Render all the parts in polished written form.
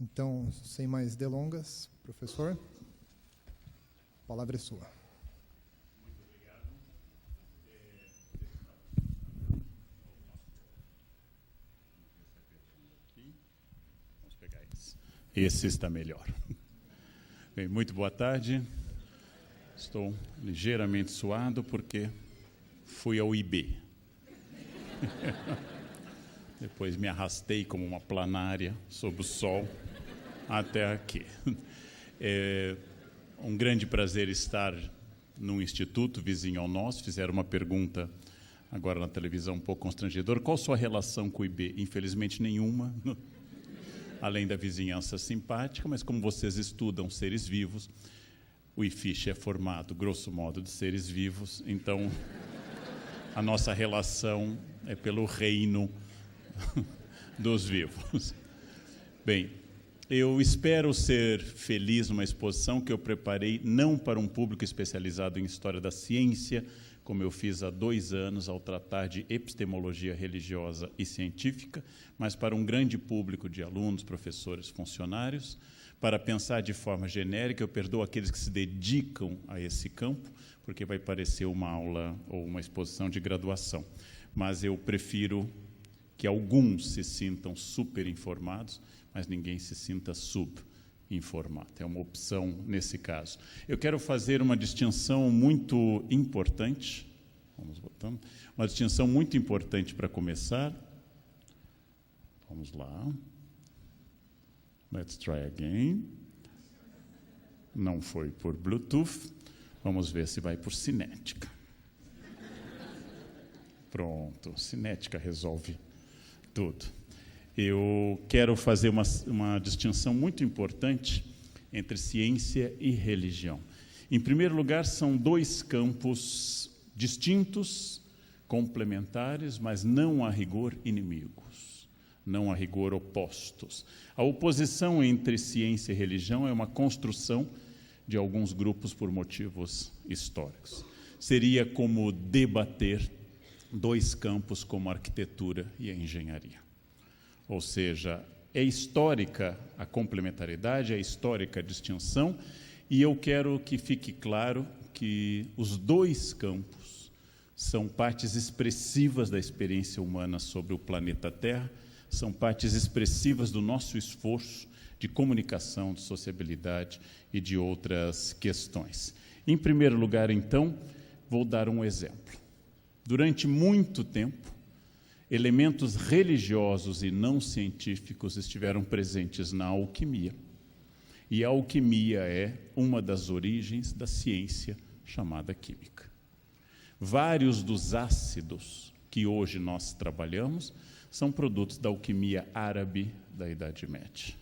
Então, sem mais delongas, professor, a palavra é sua. Muito obrigado. Vamos pegar esse. Esse está melhor. Bem, muito boa tarde. Estou ligeiramente suado porque fui ao IB. Depois me arrastei como uma planária sob o sol até aqui. É um grande prazer estar num instituto vizinho ao nosso. Fizeram uma pergunta agora na televisão um pouco constrangedora. Qual a sua relação com o IB? Infelizmente nenhuma, além da vizinhança simpática, mas como vocês estudam seres vivos, o IFISH é formado, grosso modo, de seres vivos, então a nossa relação é pelo reino dos vivos. Bem, eu espero ser feliz numa exposição que eu preparei não para um público especializado em história da ciência, como eu fiz há 2 anos ao tratar de epistemologia religiosa e científica, mas para um grande público de alunos, professores, funcionários, para pensar de forma genérica. Eu perdoo aqueles que se dedicam a esse campo, porque vai parecer uma aula ou uma exposição de graduação, mas eu prefiro que alguns se sintam super informados, mas ninguém se sinta subinformado. É uma opção nesse caso. Eu quero fazer uma distinção muito importante, vamos botando, uma distinção muito importante para começar. Vamos lá. Let's try again. Não foi por Bluetooth. Vamos ver se vai por cinética. Pronto, cinética resolve tudo. Eu quero fazer uma distinção muito importante entre ciência e religião. Em primeiro lugar, são 2 campos distintos, complementares, mas não a rigor inimigos, não a rigor opostos. A oposição entre ciência e religião é uma construção de alguns grupos por motivos históricos. Seria como debater 2 campos como a arquitetura e a engenharia. Ou seja, é histórica a complementaridade, é histórica a distinção, e eu quero que fique claro que os 2 campos são partes expressivas da experiência humana sobre o planeta Terra, são partes expressivas do nosso esforço de comunicação, de sociabilidade e de outras questões. Em primeiro lugar, então, vou dar um exemplo. Durante muito tempo, elementos religiosos e não científicos estiveram presentes na alquimia. E a alquimia é uma das origens da ciência chamada química. Vários dos ácidos que hoje nós trabalhamos são produtos da alquimia árabe da Idade Média.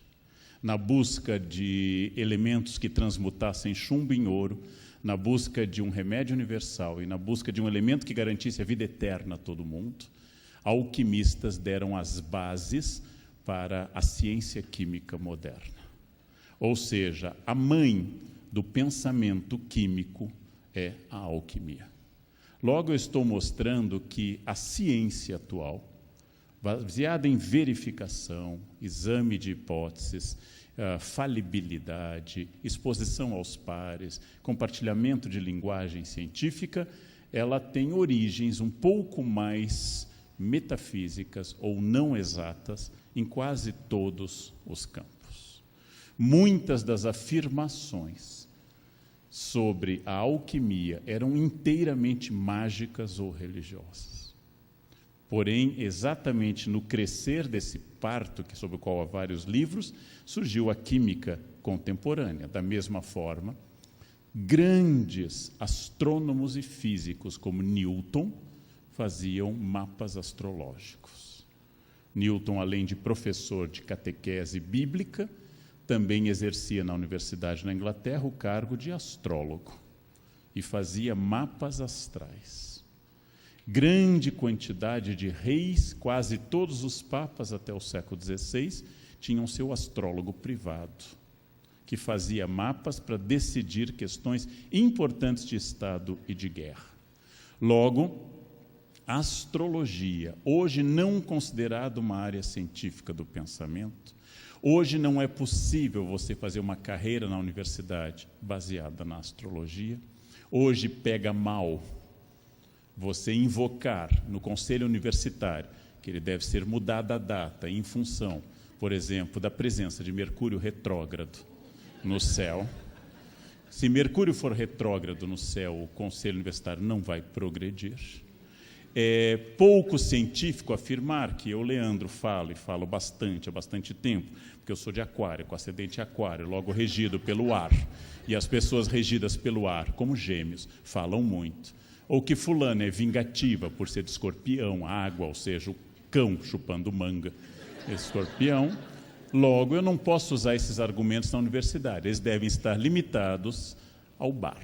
Na busca de elementos que transmutassem chumbo em ouro, na busca de um remédio universal e na busca de um elemento que garantisse a vida eterna a todo mundo, alquimistas deram as bases para a ciência química moderna. Ou seja, a mãe do pensamento químico é a alquimia. Logo, eu estou mostrando que a ciência atual, baseada em verificação, exame de hipóteses, falibilidade, exposição aos pares, compartilhamento de linguagem científica, ela tem origens um pouco mais metafísicas ou não exatas em quase todos os campos. Muitas das afirmações sobre a alquimia eram inteiramente mágicas ou religiosas. Porém, exatamente no crescer desse parto, sobre o qual há vários livros, surgiu a química contemporânea. Da mesma forma, grandes astrônomos e físicos como Newton faziam mapas astrológicos. Newton, além de professor de catequese bíblica, também exercia na universidade na Inglaterra o cargo de astrólogo e fazia mapas astrais. Grande quantidade de reis, quase todos os papas até o século XVI, tinham seu astrólogo privado, que fazia mapas para decidir questões importantes de Estado e de guerra. Logo, a astrologia, hoje não considerada uma área científica do pensamento, Hoje não é possível você fazer uma carreira na universidade baseada na astrologia. Hoje pega mal você invocar no conselho universitário que ele deve ser mudada a data em função, por exemplo, da presença de Mercúrio retrógrado no céu. Se Mercúrio for retrógrado no céu, o conselho universitário não vai progredir. É pouco científico afirmar que eu, Leandro, falo bastante, há bastante tempo, porque eu sou de Aquário, com ascendente Aquário, logo regido pelo ar. E as pessoas regidas pelo ar, como Gêmeos, falam muito. Ou que fulana é vingativa por ser de Escorpião, água, ou seja, o cão chupando manga, Escorpião. Logo, eu não posso usar esses argumentos na universidade. Eles devem estar limitados ao bar.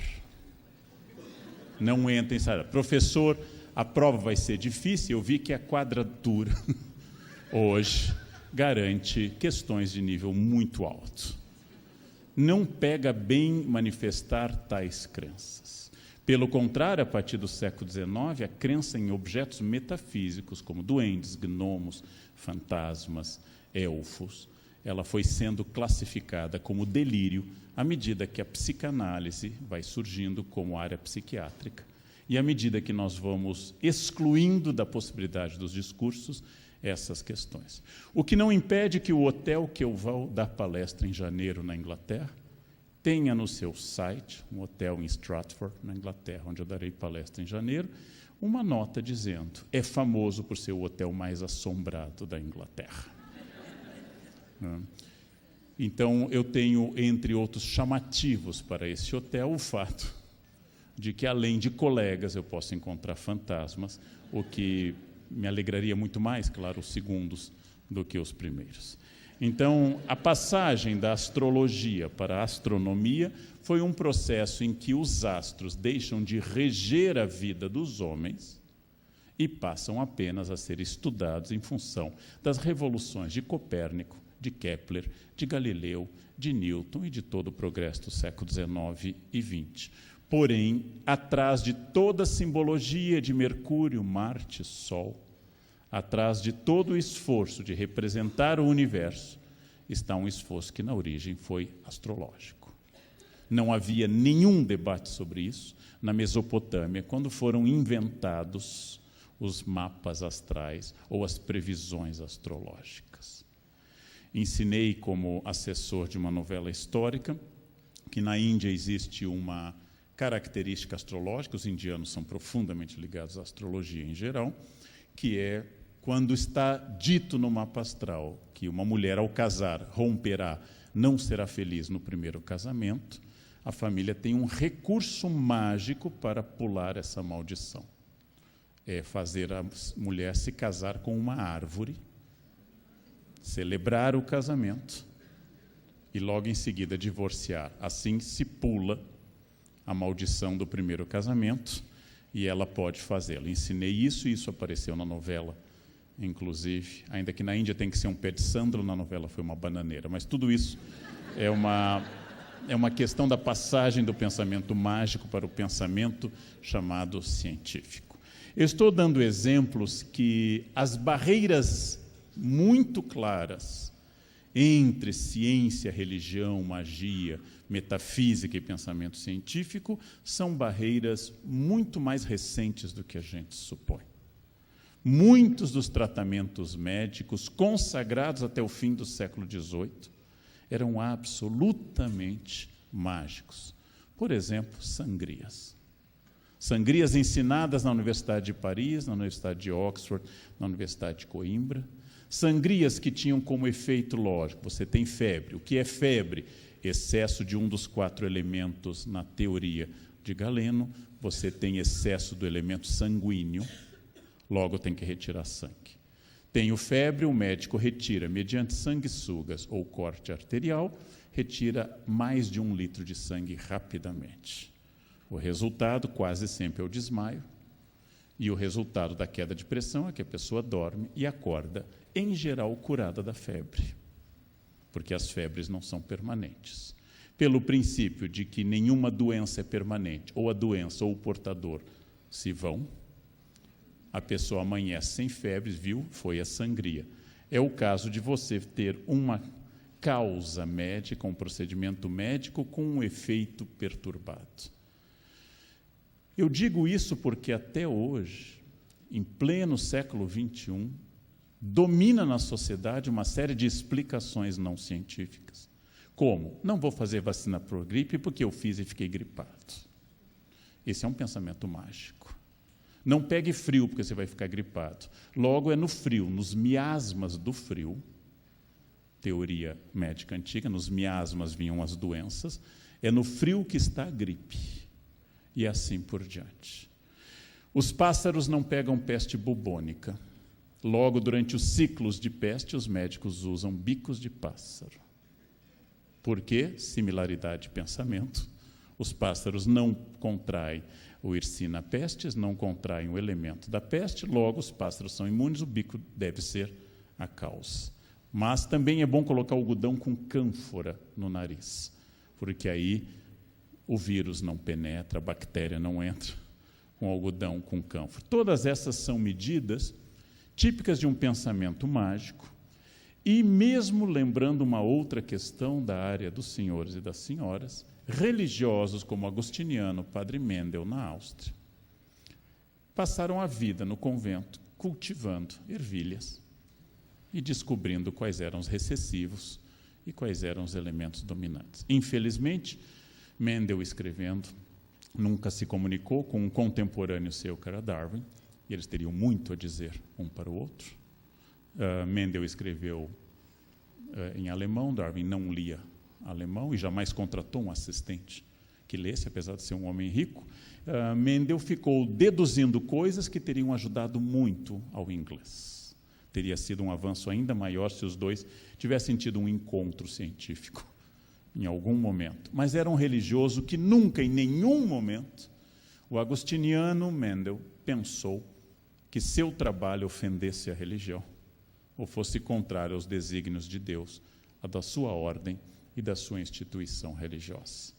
Não entrem, sabe? Professor, a prova vai ser difícil. Eu vi que a quadratura hoje garante questões de nível muito alto. Não pega bem manifestar tais crenças. Pelo contrário, a partir do século XIX, a crença em objetos metafísicos, como duendes, gnomos, fantasmas, elfos, ela foi sendo classificada como delírio à medida que a psicanálise vai surgindo como área psiquiátrica e à medida que nós vamos excluindo da possibilidade dos discursos essas questões. O que não impede que o hotel que eu vou dar palestra em janeiro na Inglaterra tenha no seu site, um hotel em Stratford, na Inglaterra, onde eu darei palestra em janeiro, uma nota dizendo: é famoso por ser o hotel mais assombrado da Inglaterra. Então, eu tenho, entre outros chamativos para esse hotel, o fato de que, além de colegas, eu posso encontrar fantasmas, o que me alegraria muito mais, claro, os segundos do que os primeiros. Então, a passagem da astrologia para a astronomia foi um processo em que os astros deixam de reger a vida dos homens e passam apenas a ser estudados em função das revoluções de Copérnico, de Kepler, de Galileu, de Newton e de todo o progresso do século XIX e XX. Porém, atrás de toda a simbologia de Mercúrio, Marte, Sol, atrás de todo o esforço de representar o universo, está um esforço que, na origem, foi astrológico. Não havia nenhum debate sobre isso na Mesopotâmia, quando foram inventados os mapas astrais ou as previsões astrológicas. Ensinei, como assessor de uma novela histórica, que na Índia existe uma característica astrológica, os indianos são profundamente ligados à astrologia em geral, que é quando está dito no mapa astral que uma mulher, ao casar, romperá, não será feliz no primeiro casamento, a família tem um recurso mágico para pular essa maldição. É fazer a mulher se casar com uma árvore, celebrar o casamento e logo em seguida divorciar. Assim se pula a maldição do primeiro casamento e ela pode fazê-lo. Ensinei isso e isso apareceu na novela, inclusive, ainda que na Índia tem que ser um pé de sândalo, na novela foi uma bananeira, mas tudo isso é uma questão da passagem do pensamento mágico para o pensamento chamado científico. Eu estou dando exemplos que as barreiras muito claras entre ciência, religião, magia, metafísica e pensamento científico são barreiras muito mais recentes do que a gente supõe. Muitos dos tratamentos médicos consagrados até o fim do século XVIII eram absolutamente mágicos. Por exemplo, sangrias. Sangrias ensinadas na Universidade de Paris, na Universidade de Oxford, na Universidade de Coimbra. Sangrias que tinham como efeito lógico, você tem febre. O que é febre? Excesso de um dos 4 elementos na teoria de Galeno. Você tem excesso do elemento sanguíneo, logo tem que retirar sangue. Tenho febre, o médico retira, mediante sanguessugas ou corte arterial, retira mais de 1 litro de sangue rapidamente. O resultado quase sempre é o desmaio, e o resultado da queda de pressão é que a pessoa dorme e acorda, em geral, curada da febre, porque as febres não são permanentes. Pelo princípio de que nenhuma doença é permanente, ou a doença ou o portador se vão, a pessoa amanhece sem febres, viu? Foi a sangria. É o caso de você ter uma causa médica, um procedimento médico com um efeito perturbado. Eu digo isso porque até hoje, em pleno século XXI, domina na sociedade uma série de explicações não científicas. Como? Não vou fazer vacina por gripe porque eu fiz e fiquei gripado. Esse é um pensamento mágico. Não pegue frio porque você vai ficar gripado. Logo é no frio, nos miasmas do frio, teoria médica antiga, nos miasmas vinham as doenças, é no frio que está a gripe. E assim por diante. Os pássaros não pegam peste bubônica. Logo, durante os ciclos de peste, os médicos usam bicos de pássaro. Por quê? Similaridade de pensamento. Os pássaros não contraem o Yersinia pestis, não contraem o elemento da peste, logo os pássaros são imunes, o bico deve ser a causa. Mas também é bom colocar algodão com cânfora no nariz, porque aí o vírus não penetra, a bactéria não entra com algodão com cânfora. Todas essas são medidas típicas de um pensamento mágico, e mesmo lembrando uma outra questão da área dos senhores e das senhoras, religiosos como Agostiniano, Padre Mendel, na Áustria, passaram a vida no convento cultivando ervilhas e descobrindo quais eram os recessivos e quais eram os elementos dominantes. Infelizmente, Mendel, escrevendo, nunca se comunicou com um contemporâneo seu, que era Darwin, e eles teriam muito a dizer um para o outro. Mendel escreveu em alemão, Darwin não lia alemão e jamais contratou um assistente que lesse, apesar de ser um homem rico. Mendel ficou deduzindo coisas que teriam ajudado muito ao inglês. Teria sido um avanço ainda maior se os dois tivessem tido um encontro científico em algum momento. Mas era um religioso que nunca, em nenhum momento, o agostiniano Mendel pensou que seu trabalho ofendesse a religião ou fosse contrário aos desígnios de Deus, a da sua ordem e da sua instituição religiosa.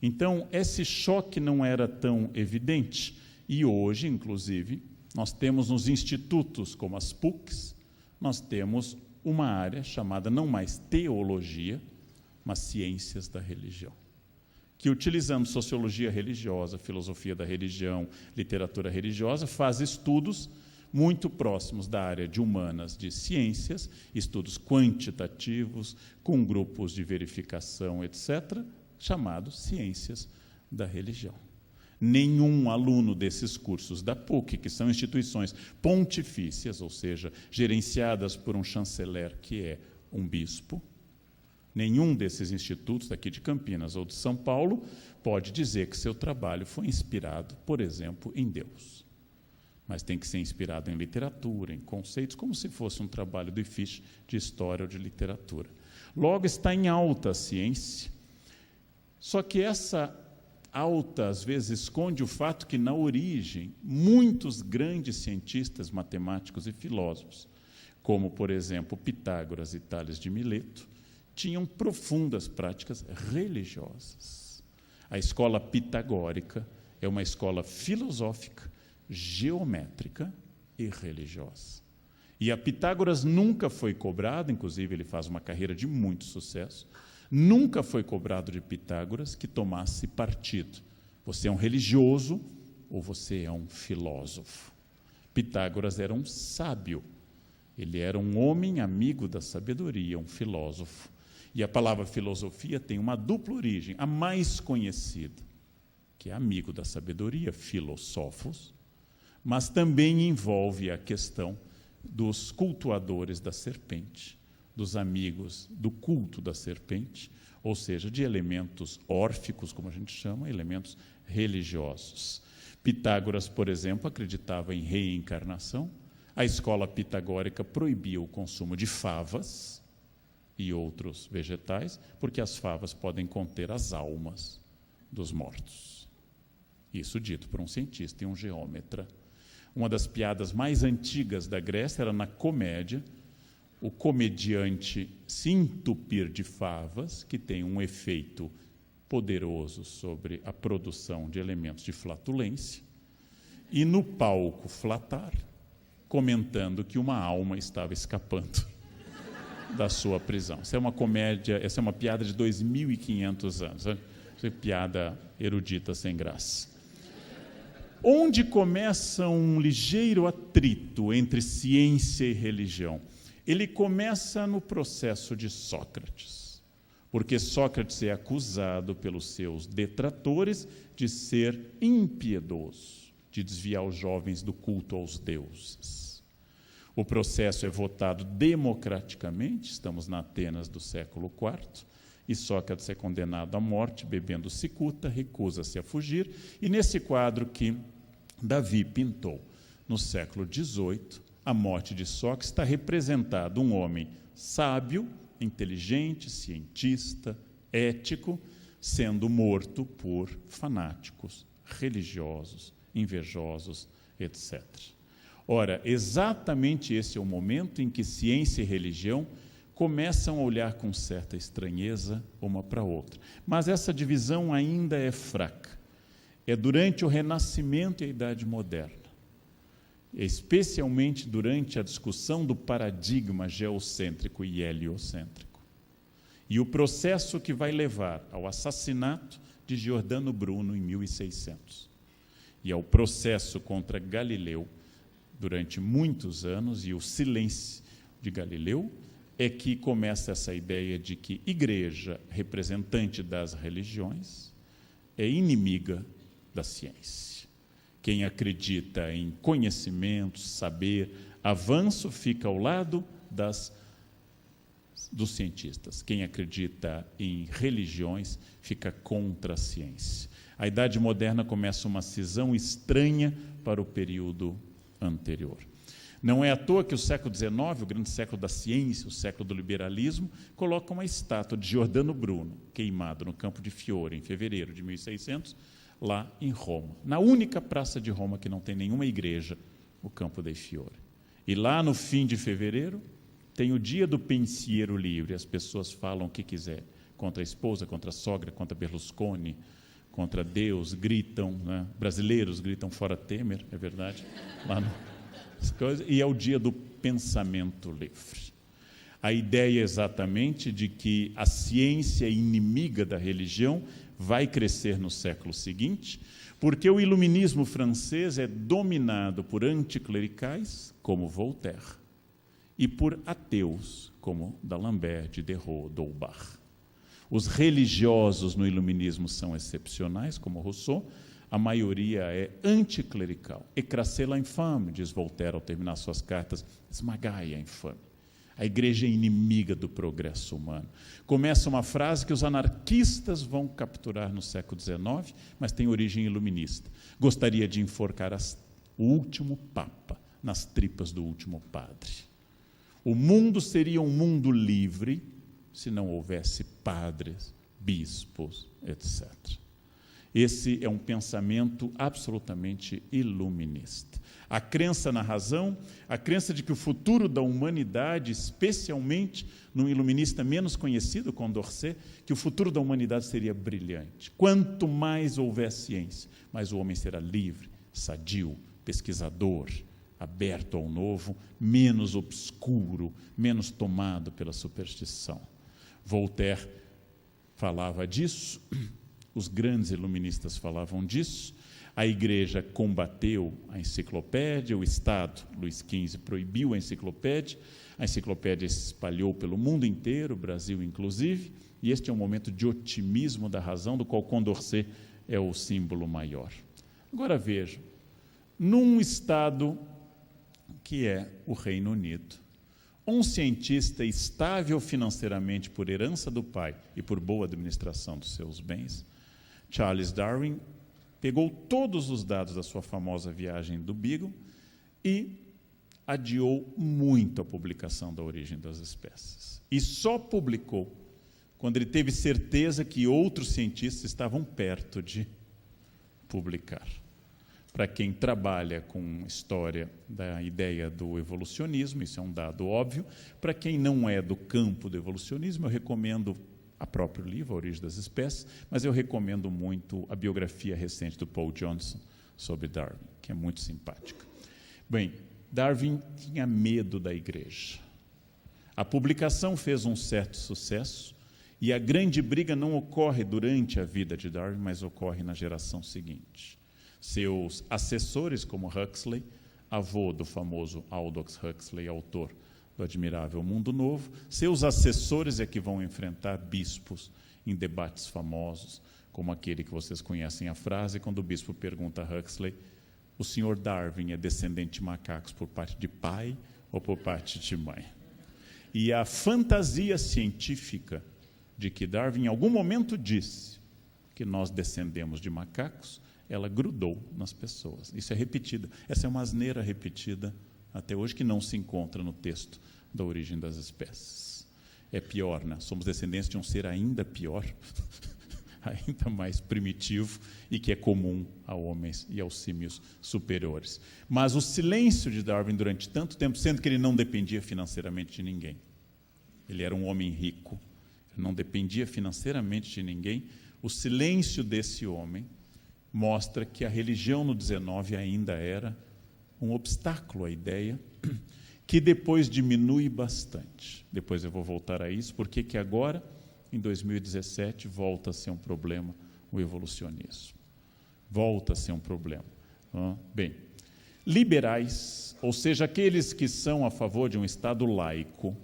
Então, esse choque não era tão evidente, e hoje, inclusive, nós temos nos institutos como as PUCs, nós temos uma área chamada não mais teologia, mas ciências da religião, que, utilizando sociologia religiosa, filosofia da religião, literatura religiosa, faz estudos muito próximos da área de humanas, de ciências, estudos quantitativos, com grupos de verificação, etc., chamados ciências da religião. Nenhum aluno desses cursos da PUC, que são instituições pontifícias, ou seja, gerenciadas por um chanceler que é um bispo, nenhum desses institutos daqui de Campinas ou de São Paulo pode dizer que seu trabalho foi inspirado, por exemplo, em Deus. Mas tem que ser inspirado em literatura, em conceitos, como se fosse um trabalho do IFISH de história ou de literatura. Logo, está em alta a ciência, só que essa alta, às vezes, esconde o fato que, na origem, muitos grandes cientistas, matemáticos e filósofos, como, por exemplo, Pitágoras e Tales de Mileto, tinham profundas práticas religiosas. A escola pitagórica é uma escola filosófica, geométrica e religiosa. E a Pitágoras nunca foi cobrado, inclusive ele faz uma carreira de muito sucesso, nunca foi cobrado de Pitágoras que tomasse partido. Você é um religioso ou você é um filósofo? Pitágoras era um sábio, ele era um homem amigo da sabedoria, um filósofo. E a palavra filosofia tem uma dupla origem, a mais conhecida, que é amigo da sabedoria, filosófos, mas também envolve a questão dos cultuadores da serpente, dos amigos do culto da serpente, ou seja, de elementos órficos, como a gente chama, elementos religiosos. Pitágoras, por exemplo, acreditava em reencarnação. A escola pitagórica proibia o consumo de favas e outros vegetais, porque as favas podem conter as almas dos mortos. Isso dito por um cientista e um geômetra. Uma das piadas mais antigas da Grécia era na comédia, o comediante se entupir de favas, que tem um efeito poderoso sobre a produção de elementos de flatulência, e no palco flatar, comentando que uma alma estava escapando. da sua prisão. Essa é uma comédia, essa é uma piada de 2.500 anos. Né? Essa é piada erudita sem graça. Onde começa um ligeiro atrito entre ciência e religião? Ele começa no processo de Sócrates, porque Sócrates é acusado pelos seus detratores de ser impiedoso, de desviar os jovens do culto aos deuses. O processo é votado democraticamente, estamos na Atenas do século IV, e Sócrates é condenado à morte, bebendo cicuta, recusa-se a fugir, e nesse quadro que Davi pintou no século XVIII, a morte de Sócrates está representado um homem sábio, inteligente, cientista, ético, sendo morto por fanáticos, religiosos, invejosos, etc. Ora, exatamente esse é o momento em que ciência e religião começam a olhar com certa estranheza uma para a outra. Mas essa divisão ainda é fraca. É durante o Renascimento e a Idade Moderna, especialmente durante a discussão do paradigma geocêntrico e heliocêntrico. E o processo que vai levar ao assassinato de Giordano Bruno em 1600. E ao processo contra Galileu durante muitos anos, e o silêncio de Galileu, é que começa essa ideia de que igreja, representante das religiões, é inimiga da ciência. Quem acredita em conhecimento, saber, avanço, fica ao lado dos cientistas. Quem acredita em religiões fica contra a ciência. A Idade Moderna começa uma cisão estranha para o período anterior. Não é à toa que o século XIX, o grande século da ciência, o século do liberalismo, coloca uma estátua de Giordano Bruno, queimado no Campo de Fiore, em fevereiro de 1600, lá em Roma, na única praça de Roma que não tem nenhuma igreja, o Campo dei Fiori. E lá no fim de fevereiro tem o dia do pensiero livre, as pessoas falam o que quiser, contra a esposa, contra a sogra, contra Berlusconi, contra Deus, gritam, né? Brasileiros gritam fora Temer, é verdade, lá e é o dia do pensamento livre. A ideia é exatamente de que a ciência inimiga da religião vai crescer no século seguinte, porque o iluminismo francês é dominado por anticlericais, como Voltaire, e por ateus, como D'Alembert, Diderot, D'Holbach. Os religiosos no iluminismo são excepcionais, como Rousseau, a maioria é anticlerical. Écrasez l'infâme, diz Voltaire ao terminar suas cartas, esmagai a infame. A igreja é inimiga do progresso humano. Começa uma frase que os anarquistas vão capturar no século XIX, mas tem origem iluminista. Gostaria de enforcar o último papa nas tripas do último padre. O mundo seria um mundo livre se não houvesse padres, bispos, etc. Esse é um pensamento absolutamente iluminista. A crença na razão, a crença de que o futuro da humanidade, especialmente num iluminista menos conhecido, Condorcet, que o futuro da humanidade seria brilhante. Quanto mais houver ciência, mais o homem será livre, sadio, pesquisador, aberto ao novo, menos obscuro, menos tomado pela superstição. Voltaire falava disso, os grandes iluministas falavam disso, a Igreja combateu a enciclopédia, o Estado, Luís XV, proibiu a enciclopédia se espalhou pelo mundo inteiro, Brasil inclusive, e este é um momento de otimismo da razão, do qual Condorcet é o símbolo maior. Agora vejam, num Estado que é o Reino Unido, um cientista estável financeiramente por herança do pai e por boa administração dos seus bens, Charles Darwin pegou todos os dados da sua famosa viagem do Beagle e adiou muito a publicação da origem das espécies. E só publicou quando ele teve certeza que outros cientistas estavam perto de publicar. Para quem trabalha com história da ideia do evolucionismo, isso é um dado óbvio. Para quem não é do campo do evolucionismo, eu recomendo a próprio livro, A Origem das Espécies, mas eu recomendo muito a biografia recente do Paul Johnson sobre Darwin, que é muito simpática. Bem, Darwin tinha medo da igreja. A publicação fez um certo sucesso, e a grande briga não ocorre durante a vida de Darwin, mas ocorre na geração seguinte. Seus assessores, como Huxley, avô do famoso Aldous Huxley, autor do admirável Mundo Novo, seus assessores é que vão enfrentar bispos em debates famosos, como aquele que vocês conhecem a frase, quando o bispo pergunta a Huxley: o senhor Darwin é descendente de macacos por parte de pai ou por parte de mãe? E a fantasia científica de que Darwin em algum momento disse que nós descendemos de macacos, ela grudou nas pessoas. Isso é repetido. Essa é uma asneira repetida até hoje, que não se encontra no texto da Origem das Espécies. É pior, né? Somos descendentes de um ser ainda pior, ainda mais primitivo, e que é comum a homens e aos símios superiores. Mas o silêncio de Darwin durante tanto tempo, sendo que ele não dependia financeiramente de ninguém. Ele era um homem rico, não dependia financeiramente de ninguém. O silêncio desse homem mostra que a religião no 19 ainda era um obstáculo à ideia, que depois diminui bastante. Depois eu vou voltar a isso, porque que agora, em 2017, volta a ser um problema o evolucionismo. Volta a ser um problema. Bem, liberais, ou seja, aqueles que são a favor de um Estado laico,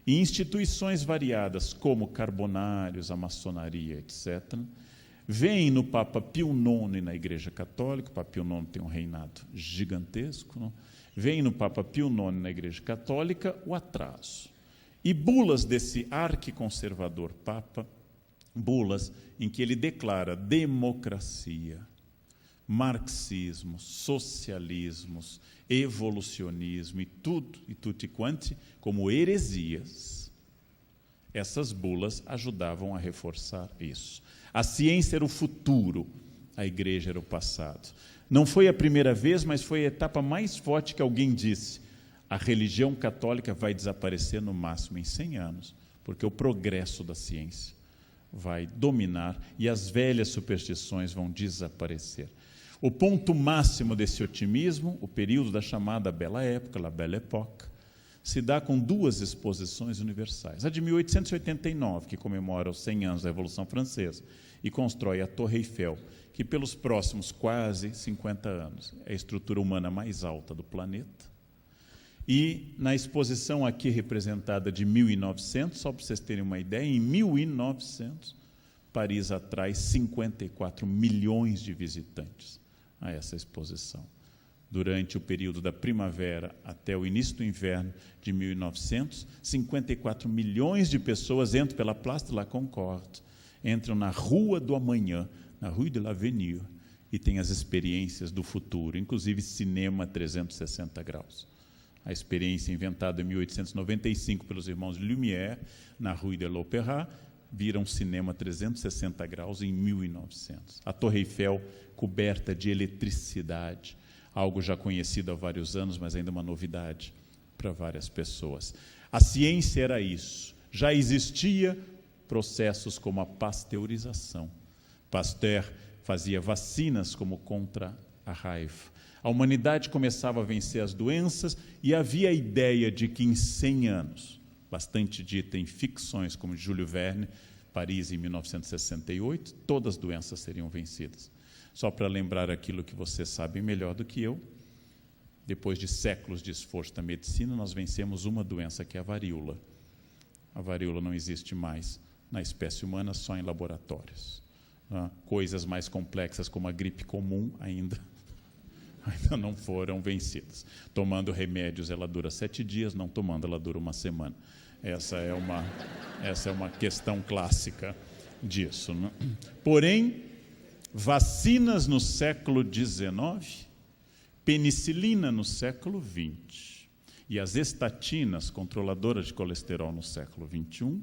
e instituições variadas, como carbonários, a maçonaria, etc., veem no Papa Pio IX e na Igreja Católica. O Papa Pio IX tem um reinado gigantesco, não? Veem no Papa Pio IX e na Igreja Católica o atraso. E bulas desse arquiconservador Papa, bulas em que ele declara democracia, marxismo, socialismos, evolucionismo e tudo, e tutti quanti, como heresias. Essas bulas ajudavam a reforçar isso. A ciência era o futuro, a igreja era o passado. Não foi a primeira vez, mas foi a etapa mais forte que alguém disse: a religião católica vai desaparecer no máximo em 100 anos, porque o progresso da ciência vai dominar e as velhas superstições vão desaparecer. O ponto máximo desse otimismo, o período da chamada Bela Época, la Belle Époque, se dá com duas exposições universais. A de 1889, que comemora os 100 anos da Revolução Francesa e constrói a Torre Eiffel, que pelos próximos quase 50 anos é a estrutura humana mais alta do planeta. E na exposição aqui representada de 1900, só para vocês terem uma ideia, em 1900, Paris atrai 54 milhões de visitantes a essa exposição. Durante o período da primavera até o início do inverno de 1900, 54 milhões de pessoas entram pela Place de la Concorde, entram na Rua do Amanhã, na Rue de l'Avenir, e têm as experiências do futuro, inclusive cinema 360 graus. A experiência inventada em 1895 pelos irmãos Lumière, na Rue de l'Opéra, vira um cinema 360 graus em 1900. A Torre Eiffel coberta de eletricidade, algo já conhecido há vários anos, mas ainda uma novidade para várias pessoas. A ciência era isso. Já existia processos como a pasteurização. Pasteur fazia vacinas como contra a raiva. A humanidade começava a vencer as doenças e havia a ideia de que em 100 anos, bastante dita em ficções como Júlio Verne, Paris em 1968, todas as doenças seriam vencidas. Só para lembrar aquilo que vocês sabem melhor do que eu, depois de séculos de esforço da medicina, nós vencemos uma doença, que é a varíola. A varíola não existe mais na espécie humana, só em laboratórios. Coisas mais complexas, como a gripe comum, ainda não foram vencidas. Tomando remédios, ela dura 7 dias, não tomando, ela dura 1 semana. Essa é uma questão clássica disso, né? Porém, vacinas no século XIX, penicilina no século XX e as estatinas, controladoras de colesterol no século XXI,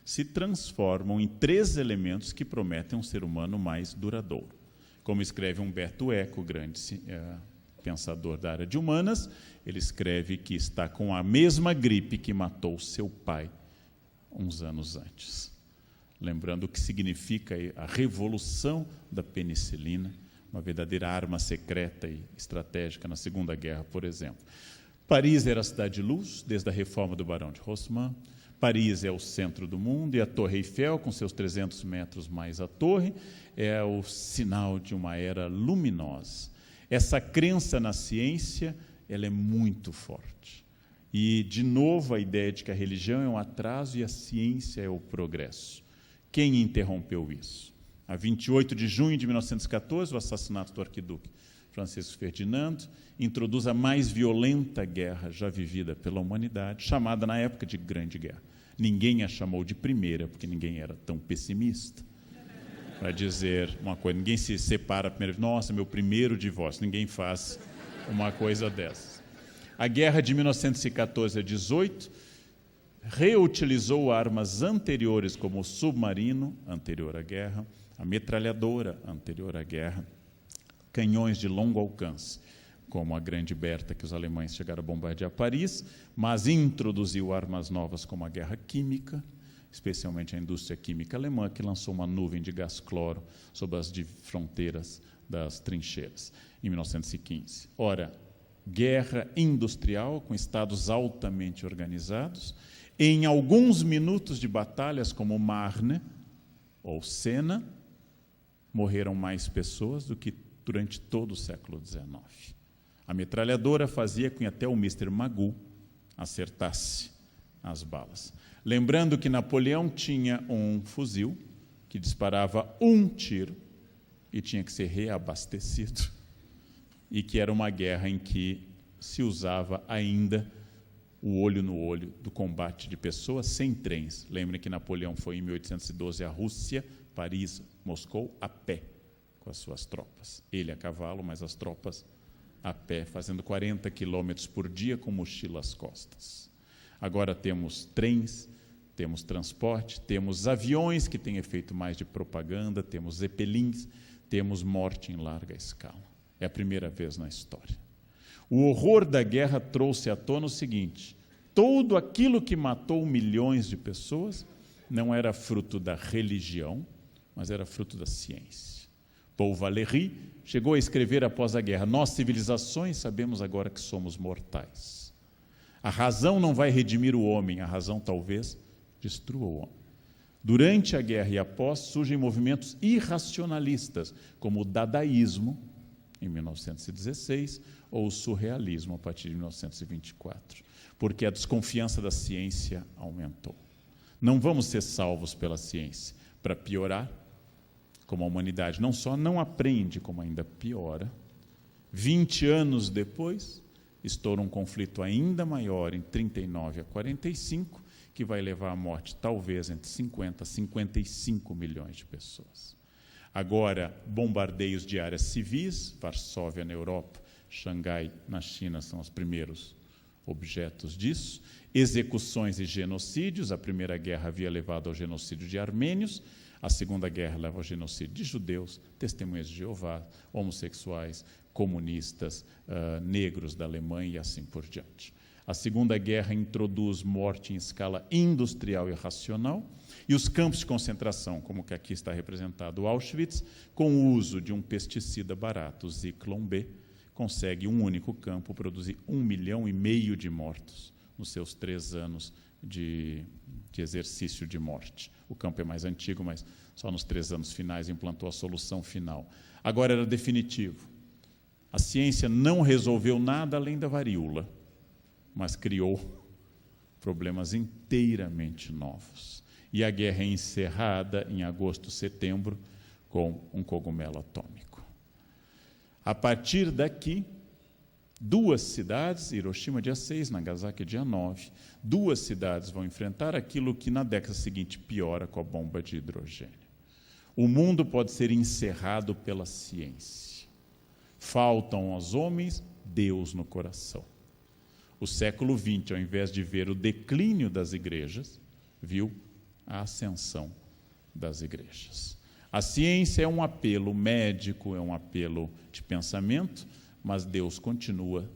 se transformam em 3 elementos que prometem um ser humano mais duradouro. Como escreve Humberto Eco, grande pensador da área de humanas, ele escreve que está com a mesma gripe que matou seu pai uns anos antes. Lembrando o que significa a revolução da penicilina, uma verdadeira arma secreta e estratégica na Segunda Guerra, por exemplo. Paris era a cidade de luz, desde a reforma do Barão de Haussmann. Paris é o centro do mundo, e a Torre Eiffel, com seus 300 metros mais a torre, é o sinal de uma era luminosa. Essa crença na ciência, ela é muito forte. E, de novo, a ideia de que a religião é um atraso e a ciência é o progresso. Quem interrompeu isso? A 28 de junho de 1914, o assassinato do arquiduque Francisco Ferdinando introduz a mais violenta guerra já vivida pela humanidade, chamada na época de Grande Guerra. Ninguém a chamou de primeira, porque ninguém era tão pessimista para dizer uma coisa. Ninguém se separa primeiro. Nossa, meu primeiro divórcio. Ninguém faz uma coisa dessas. A guerra de 1914 a 18 reutilizou armas anteriores, como o submarino, anterior à guerra, a metralhadora, anterior à guerra, canhões de longo alcance, como a Grande Berta, que os alemães chegaram a bombardear Paris, mas introduziu armas novas como a guerra química, especialmente a indústria química alemã, que lançou uma nuvem de gás cloro sobre as fronteiras das trincheiras, em 1915. Ora, guerra industrial, com estados altamente organizados, em alguns minutos de batalhas como Marne ou Sena, morreram mais pessoas do que durante todo o século XIX. A metralhadora fazia com que até o Mr. Magoo acertasse as balas. Lembrando que Napoleão tinha um fuzil que disparava um tiro e tinha que ser reabastecido, e que era uma guerra em que se usava ainda o olho no olho do combate de pessoas sem trens. Lembrem que Napoleão foi em 1812 à Rússia, Paris, Moscou, a pé, com as suas tropas. Ele a cavalo, mas as tropas a pé, fazendo 40 quilômetros por dia com mochila às costas. Agora temos trens, temos transporte, temos aviões que têm efeito mais de propaganda, temos zeppelins, temos morte em larga escala. É a primeira vez na história. O horror da guerra trouxe à tona o seguinte: tudo aquilo que matou milhões de pessoas não era fruto da religião, mas era fruto da ciência. Paul Valéry chegou a escrever após a guerra: nós, civilizações, sabemos agora que somos mortais. A razão não vai redimir o homem, a razão talvez destrua o homem. Durante a guerra e após, surgem movimentos irracionalistas, como o dadaísmo, em 1916, ou o surrealismo, a partir de 1924, porque a desconfiança da ciência aumentou. Não vamos ser salvos pela ciência. Para piorar, como a humanidade não só não aprende, como ainda piora, 20 anos depois, estoura um conflito ainda maior, em 39 a 45, que vai levar à morte, talvez, entre 50 a 55 milhões de pessoas. Agora, bombardeios de áreas civis, Varsóvia na Europa, Xangai na China são os primeiros objetos disso, execuções e genocídios. A Primeira Guerra havia levado ao genocídio de armênios, a Segunda Guerra leva ao genocídio de judeus, testemunhas de Jeová, homossexuais, comunistas, negros da Alemanha e assim por diante. A Segunda Guerra introduz morte em escala industrial e racional, e os campos de concentração, como que aqui está representado o Auschwitz, com o uso de um pesticida barato, o Zyklon B, consegue um único campo produzir 1,5 milhão de mortos nos seus 3 anos de exercício de morte. O campo é mais antigo, mas só nos 3 anos finais implantou a solução final. Agora era definitivo. A ciência não resolveu nada além da varíola, mas criou problemas inteiramente novos. E a guerra é encerrada em agosto, setembro, com um cogumelo atômico. A partir daqui, 2 cidades, Hiroshima dia 6, Nagasaki dia 9, 2 cidades vão enfrentar aquilo que na década seguinte piora com a bomba de hidrogênio. O mundo pode ser encerrado pela ciência. Faltam aos homens Deus no coração. O século XX, ao invés de ver o declínio das igrejas, viu a ascensão das igrejas. A ciência é um apelo médico, é um apelo de pensamento, mas Deus continua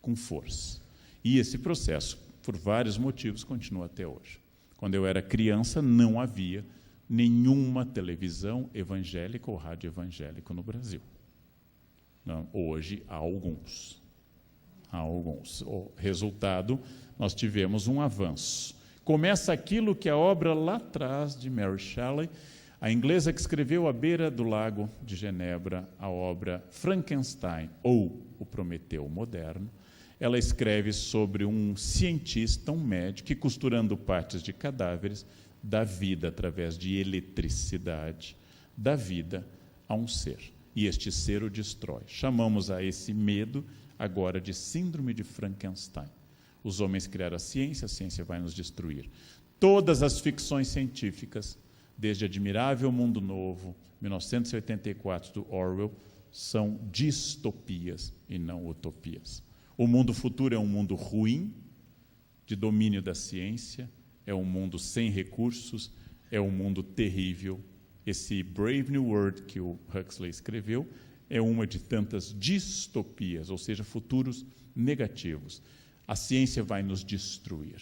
com força. E esse processo, por vários motivos, continua até hoje. Quando eu era criança, não havia nenhuma televisão evangélica ou rádio evangélico no Brasil. Não, hoje há alguns. alguns. O resultado, nós tivemos um avanço. Começa aquilo que a obra lá atrás de Mary Shelley, a inglesa que escreveu À Beira do Lago de Genebra, a obra Frankenstein, ou O Prometeu Moderno. Ela escreve sobre um cientista, um médico, que costurando partes de cadáveres, dá vida através de eletricidade, dá vida a um ser. E este ser o destrói. Chamamos a esse medo agora de síndrome de Frankenstein. Os homens criaram a ciência vai nos destruir. Todas as ficções científicas, desde Admirável Mundo Novo, 1984, do Orwell, são distopias e não utopias. O mundo futuro é um mundo ruim, de domínio da ciência, é um mundo sem recursos, é um mundo terrível. Esse Brave New World que o Huxley escreveu é uma de tantas distopias, ou seja, futuros negativos. A ciência vai nos destruir.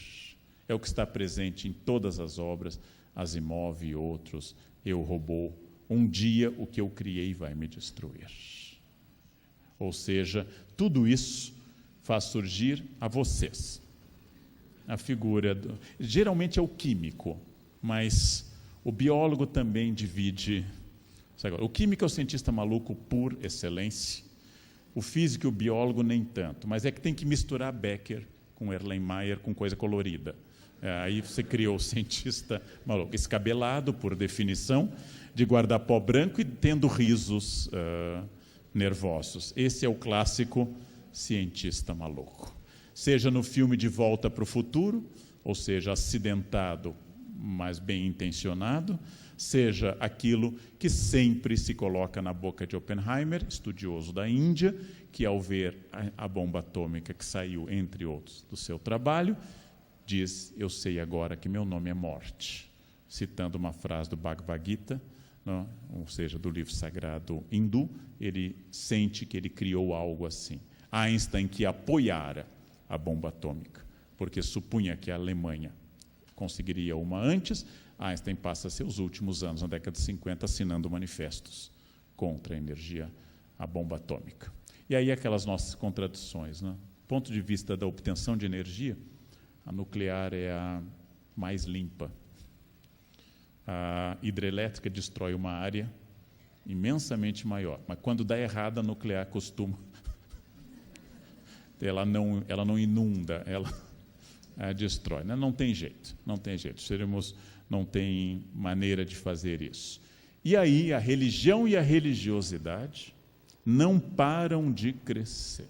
É o que está presente em todas as obras, Asimov e outros, Eu, Robô. Um dia o que eu criei vai me destruir. Ou seja, tudo isso faz surgir a vocês a figura, geralmente é o químico, mas o biólogo também divide. O químico é o cientista maluco por excelência, o físico e o biólogo nem tanto, mas é que tem que misturar Becker com Erlenmeyer com coisa colorida. Aí você criou o cientista maluco, escabelado por definição, de guarda-pó branco e tendo risos nervosos. Esse é o clássico cientista maluco. Seja no filme De Volta para o Futuro, ou seja, acidentado, mas bem intencionado, seja aquilo que sempre se coloca na boca de Oppenheimer, estudioso da Índia, que ao ver a bomba atômica que saiu, entre outros, do seu trabalho, diz, eu sei agora que meu nome é morte, citando uma frase do Bhagavad Gita, não? Ou seja, do livro sagrado hindu, ele sente que ele criou algo assim. Einstein, que apoiara a bomba atômica, porque supunha que a Alemanha conseguiria uma antes, Einstein passa seus últimos anos, na década de 50, assinando manifestos contra a energia, a bomba atômica. E aí aquelas nossas contradições, né? Do ponto de vista da obtenção de energia, a nuclear é a mais limpa. A hidrelétrica destrói uma área imensamente maior, mas quando dá errado, a nuclear costuma... Ela não inunda, ela destrói. Não tem jeito, não tem jeito. Não tem maneira de fazer isso. E aí a religião e a religiosidade não param de crescer.